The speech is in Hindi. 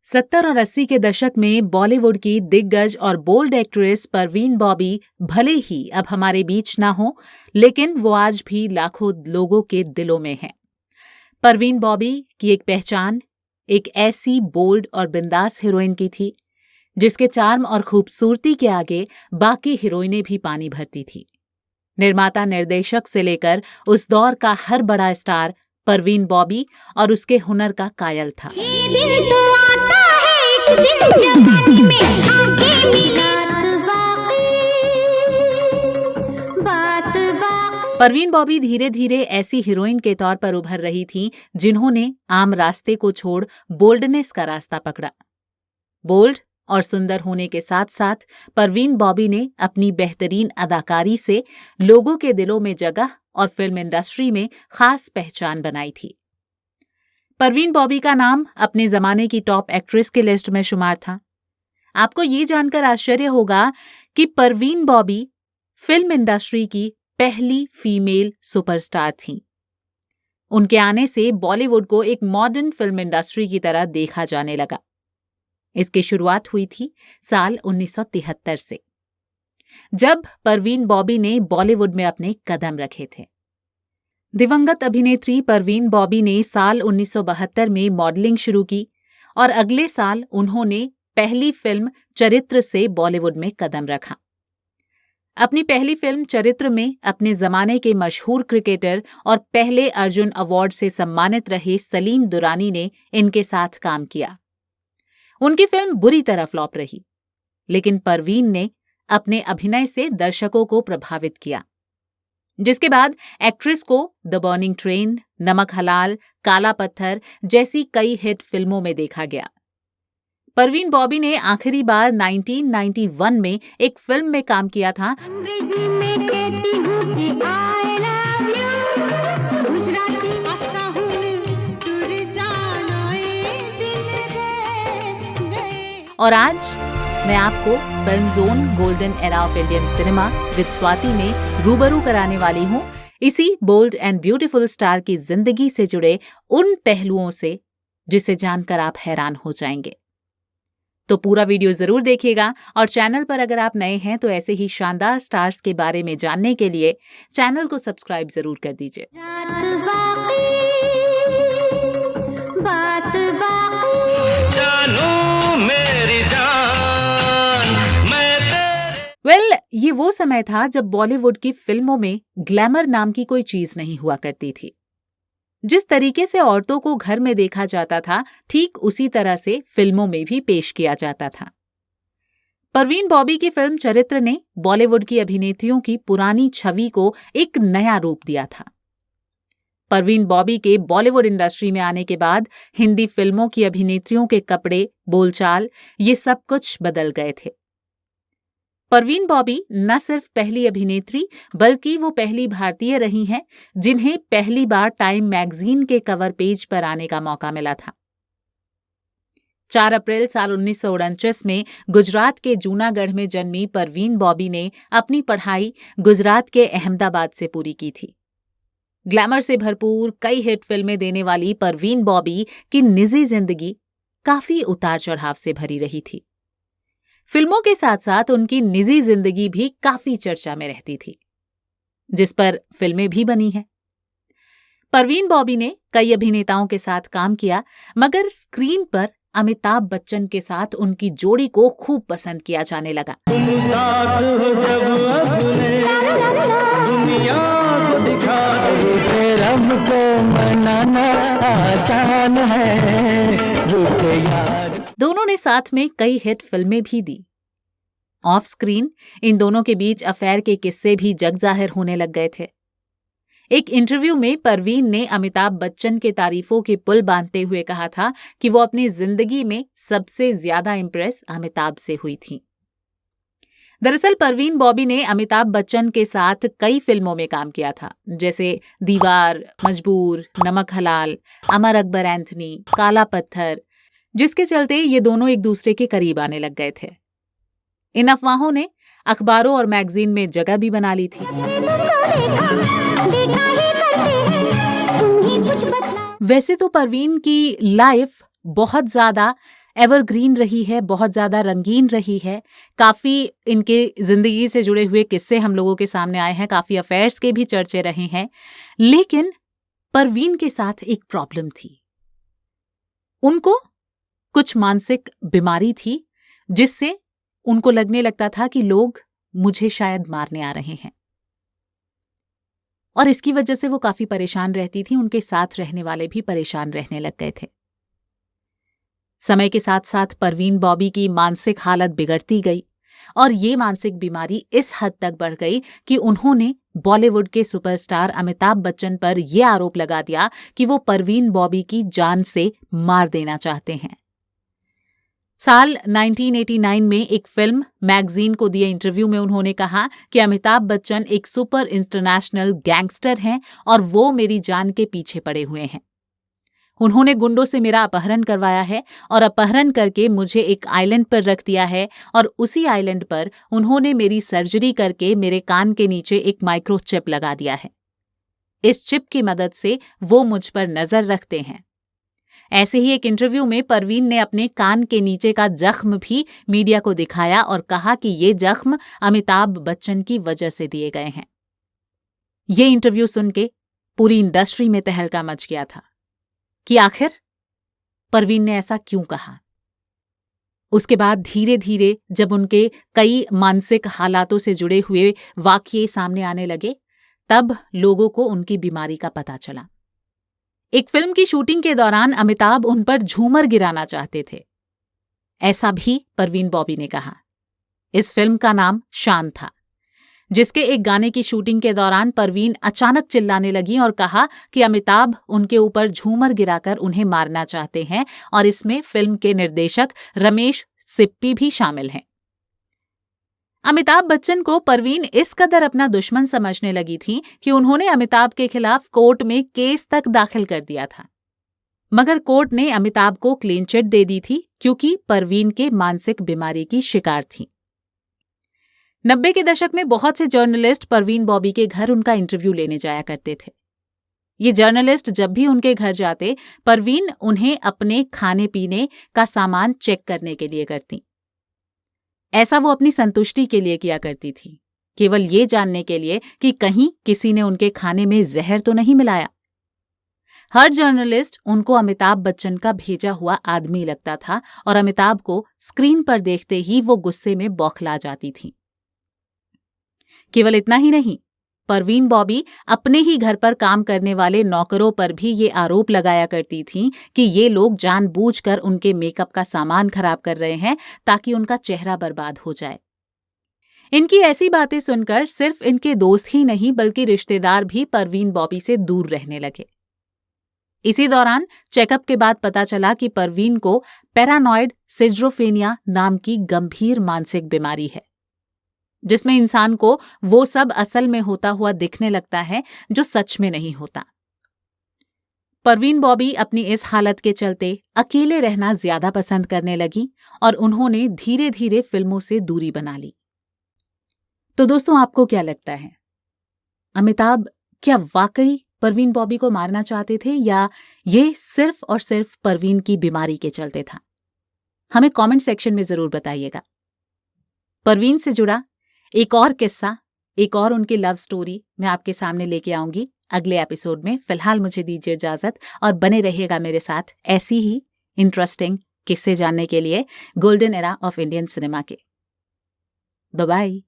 70 और 80 के दशक में बॉलीवुड की दिग्गज और बोल्ड एक्ट्रेस परवीन बॉबी भले ही अब हमारे बीच ना हो, लेकिन वो आज भी लाखों लोगों के दिलों में है। परवीन बॉबी की एक पहचान एक ऐसी बोल्ड और बिंदास हीरोइन की थी जिसके चार्म और खूबसूरती के आगे बाकी हीरोइनें भी पानी भरती थी। निर्माता निर्देशक से लेकर उस दौर का हर बड़ा स्टार परवीन बॉबी और उसके हुनर का कायल था। ये दिन तो आता है एक दिन जवानी में आके मिला बात बाकी। परवीन बॉबी धीरे धीरे ऐसी हीरोइन के तौर पर उभर रही थीं जिन्होंने आम रास्ते को छोड़ बोल्डनेस का रास्ता पकड़ा। बोल्ड और सुंदर होने के साथ साथ परवीन बॉबी ने अपनी बेहतरीन अदाकारी से लोगों के दिलों में जगह और फिल्म इंडस्ट्री में खास पहचान बनाई थी। परवीन बॉबी का नाम अपने जमाने की टॉप एक्ट्रेस की लिस्ट में शुमार था। आपको ये जानकर आश्चर्य होगा कि परवीन बॉबी फिल्म इंडस्ट्री की पहली फीमेल सुपरस्टार थीं। उनके आने से बॉलीवुड को एक मॉडर्न फिल्म इंडस्ट्री की तरह देखा जाने लगा। इसकी शुरुआत हुई थी साल 1973 से, जब परवीन बॉबी ने बॉलीवुड में अपने कदम रखे थे। दिवंगत अभिनेत्री परवीन बॉबी ने साल 1972 में मॉडलिंग शुरू की और अगले साल उन्होंने पहली फिल्म चरित्र से बॉलीवुड में कदम रखा। अपनी पहली फिल्म चरित्र में अपने जमाने के मशहूर क्रिकेटर और पहले अर्जुन अवार्ड से सम्मानित रहे सलीम दुरानी ने इनके साथ काम किया। उनकी फिल्म बुरी तरह फ्लॉप रही, लेकिन परवीन ने अपने अभिनय से दर्शकों को प्रभावित किया, जिसके बाद एक्ट्रेस को द बर्निंग ट्रेन, नमक हलाल, काला पत्थर जैसी कई हिट फिल्मों में देखा गया। परवीन बॉबी ने आखिरी बार 1991 में एक फिल्म में काम किया था अंग्रेजी में कहती हूँ कि I love you। गुजराती आशा हूँ तुर जाना ये दिन रह गए। और आज मैं आपको film zone golden era of Indian cinema with Swati में रूबरू कराने वाली हूँ इसी बोल्ड एंड ब्यूटीफुल स्टार की जिंदगी से जुड़े उन पहलुओं से जिसे जानकर आप हैरान हो जाएंगे। तो पूरा वीडियो जरूर देखिएगा और चैनल पर अगर आप नए हैं तो ऐसे ही शानदार स्टार्स के बारे में जानने के लिए चैनल को सब्सक्राइब जरूर कर दीजिए। रात बाकी बात बाकी जानू मेरी जान मैं तेरे। ये वो समय था जब बॉलीवुड की फिल्मों में ग्लैमर नाम की कोई चीज नहीं हुआ करती थी। जिस तरीके से औरतों को घर में देखा जाता था, ठीक उसी तरह से फिल्मों में भी पेश किया जाता था। परवीन बॉबी की फिल्म चरित्र ने बॉलीवुड की अभिनेत्रियों की पुरानी छवि को एक नया रूप दिया था। परवीन बॉबी के बॉलीवुड इंडस्ट्री में आने के बाद हिंदी फिल्मों की अभिनेत्रियों के कपड़े, बोलचाल, ये सब कुछ बदल गए थे। परवीन बॉबी न सिर्फ पहली अभिनेत्री बल्कि वो पहली भारतीय रही हैं जिन्हें पहली बार टाइम मैगजीन के कवर पेज पर आने का मौका मिला था। 4 अप्रैल साल 1949 में गुजरात के जूनागढ़ में जन्मी परवीन बॉबी ने अपनी पढ़ाई गुजरात के अहमदाबाद से पूरी की थी। ग्लैमर से भरपूर कई हिट फिल्में देने वाली परवीन बॉबी की निजी जिंदगी काफी उतार चढ़ाव से भरी रही थी। फिल्मों के साथ साथ उनकी निजी जिंदगी भी काफी चर्चा में रहती थी, जिस पर फिल्में भी बनी हैं। परवीन बॉबी ने कई अभिनेताओं के साथ काम किया, मगर स्क्रीन पर अमिताभ बच्चन के साथ उनकी जोड़ी को खूब पसंद किया जाने लगा। तुम साथ हो जब अपने दुनिया को दिखा दो तेरा मुझको मनाना आसान है रुके यार। दोनों ने साथ में कई हिट फिल्में भी दी। ऑफ स्क्रीन इन दोनों के बीच अफेयर के किस्से भी जग जाहिर होने लग गए थे। एक इंटरव्यू में परवीन ने अमिताभ बच्चन के तारीफों के पुल बांधते हुए कहा था कि वो अपनी जिंदगी में सबसे ज्यादा इम्प्रेस अमिताभ से हुई थी। दरअसल परवीन बॉबी ने अमिताभ बच्चन के साथ कई फिल्मों में काम किया था, जैसे दीवार, मजबूर, नमक हलाल, अमर अकबर एंथनी, काला पत्थर, जिसके चलते ये दोनों एक दूसरे के करीब आने लग गए थे। इन अफवाहों ने अखबारों और मैगजीन में जगह भी बना ली थी। वैसे तो परवीन की लाइफ बहुत ज्यादा एवरग्रीन रही है, बहुत ज़्यादा रंगीन रही है। काफ़ी इनके ज़िंदगी से जुड़े हुए किस्से हम लोगों के सामने आए हैं, काफ़ी अफेयर्स के भी चर्चे रहे हैं। लेकिन परवीन के साथ एक प्रॉब्लम थी। उनको कुछ मानसिक बीमारी थी जिससे उनको लगने लगता था कि लोग मुझे शायद मारने आ रहे हैं, और इसकी वजह से वो काफी परेशान रहती थी। उनके साथ रहने वाले भी परेशान रहने लग गए थे। समय के साथ साथ परवीन बॉबी की मानसिक हालत बिगड़ती गई और ये मानसिक बीमारी इस हद तक बढ़ गई कि उन्होंने बॉलीवुड के सुपरस्टार अमिताभ बच्चन पर यह आरोप लगा दिया कि वो परवीन बॉबी की जान से मार देना चाहते हैं। साल 1989 में एक फिल्म मैगजीन को दिए इंटरव्यू में उन्होंने कहा कि अमिताभ बच्चन एक सुपर इंटरनेशनल गैंगस्टर हैं और वो मेरी जान के पीछे पड़े हुए हैं। उन्होंने गुंडों से मेरा अपहरण करवाया है और अपहरण करके मुझे एक आइलैंड पर रख दिया है और उसी आइलैंड पर उन्होंने मेरी सर्जरी करके मेरे कान के नीचे एक माइक्रोचिप लगा दिया है। इस चिप की मदद से वो मुझ पर नजर रखते हैं। ऐसे ही एक इंटरव्यू में परवीन ने अपने कान के नीचे का जख्म भी मीडिया को दिखाया और कहा कि ये जख्म अमिताभ बच्चन की वजह से दिए गए हैं। ये इंटरव्यू सुन के पूरी इंडस्ट्री में तहलका मच गया था कि आखिर परवीन ने ऐसा क्यों कहा। उसके बाद धीरे धीरे जब उनके कई मानसिक हालातों से जुड़े हुए वाकये सामने आने लगे, तब लोगों को उनकी बीमारी का पता चला। एक फिल्म की शूटिंग के दौरान अमिताभ उन पर झूमर गिराना चाहते थे, ऐसा भी परवीन बॉबी ने कहा। इस फिल्म का नाम शान था, जिसके एक गाने की शूटिंग के दौरान परवीन अचानक चिल्लाने लगी और कहा कि अमिताभ उनके ऊपर झूमर गिराकर उन्हें मारना चाहते हैं और इसमें फिल्म के निर्देशक रमेश सिप्पी भी शामिल हैं। अमिताभ बच्चन को परवीन इस कदर अपना दुश्मन समझने लगी थी कि उन्होंने अमिताभ के खिलाफ कोर्ट में केस तक दाखिल कर दिया था, मगर कोर्ट ने अमिताभ को क्लीन चिट दे दी थी क्योंकि परवीन के मानसिक बीमारी की शिकार थी। 90 के दशक में बहुत से जर्नलिस्ट परवीन बॉबी के घर उनका इंटरव्यू लेने जाया करते थे। ये जर्नलिस्ट जब भी उनके घर जाते, परवीन उन्हें अपने खाने पीने का सामान चेक करने के लिए करती। ऐसा वो अपनी संतुष्टि के लिए किया करती थी, केवल ये जानने के लिए कि कहीं किसी ने उनके खाने में जहर तो नहीं मिलाया। हर जर्नलिस्ट उनको अमिताभ बच्चन का भेजा हुआ आदमी लगता था और अमिताभ को स्क्रीन पर देखते ही वो गुस्से में बौखला जाती थी। केवल इतना ही नहीं, परवीन बॉबी अपने ही घर पर काम करने वाले नौकरों पर भी ये आरोप लगाया करती थीं कि ये लोग जानबूझकर उनके मेकअप का सामान खराब कर रहे हैं ताकि उनका चेहरा बर्बाद हो जाए। इनकी ऐसी बातें सुनकर सिर्फ इनके दोस्त ही नहीं बल्कि रिश्तेदार भी परवीन बॉबी से दूर रहने लगे। इसी दौरान चेकअप के बाद पता चला कि परवीन को पैरानॉइड सिजोफ्रेनिया नाम की गंभीर मानसिक बीमारी है, जिसमें इंसान को वो सब असल में होता हुआ दिखने लगता है जो सच में नहीं होता। परवीन बॉबी अपनी इस हालत के चलते अकेले रहना ज्यादा पसंद करने लगी और उन्होंने धीरे धीरे फिल्मों से दूरी बना ली। तो दोस्तों, आपको क्या लगता है, अमिताभ क्या वाकई परवीन बॉबी को मारना चाहते थे या ये सिर्फ और सिर्फ परवीन की बीमारी के चलते था? हमें कमेंट सेक्शन में जरूर बताइएगा। परवीन से जुड़ा एक और किस्सा, एक और उनकी लव स्टोरी मैं आपके सामने लेके आऊंगी अगले एपिसोड में। फिलहाल मुझे दीजिए इजाजत और बने रहिएगा मेरे साथ ऐसी ही इंटरेस्टिंग किस्से जानने के लिए golden era of Indian cinema के। Bye bye.